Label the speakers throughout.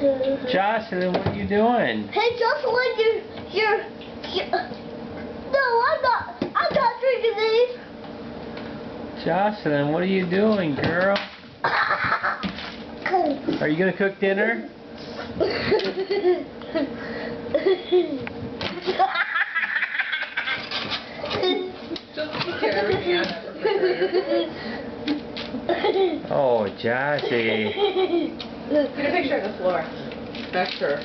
Speaker 1: Jocelyn, what are you doing?
Speaker 2: Hey, Jocelyn, you're no, I'm not drinking these.
Speaker 1: Jocelyn, what are you doing, girl? Are you gonna cook dinner? Oh, Jossie.
Speaker 3: Get a picture of the floor. That's her.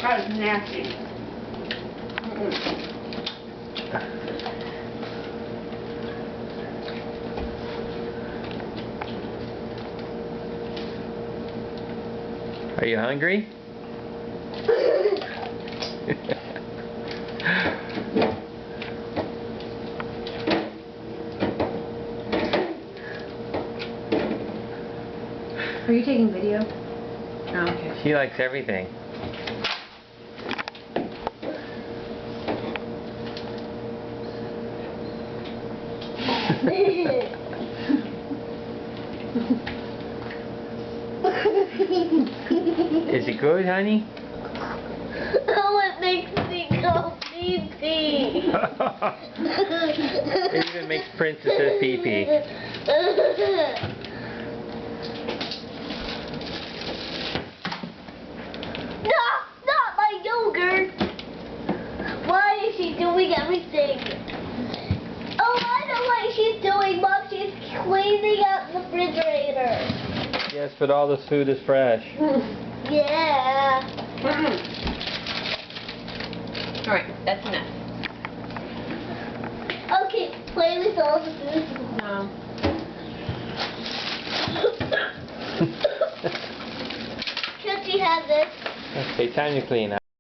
Speaker 3: That is nasty.
Speaker 1: Are you hungry?
Speaker 3: Are you taking video? Oh, okay.
Speaker 1: She likes everything. Is it good, honey?
Speaker 2: Oh, it makes me go pee-pee.
Speaker 1: It even makes Princess's pee-pee.
Speaker 2: No, not my yogurt. Why is she doing everything? Oh, I know what she's doing, Mom. She's cleaning up the refrigerator.
Speaker 1: Yes, but all this food is fresh.
Speaker 2: Yeah.
Speaker 3: Alright, that's enough.
Speaker 2: Okay, play with all the food.
Speaker 3: No.
Speaker 2: Can't you have this?
Speaker 1: Okay, time to clean up.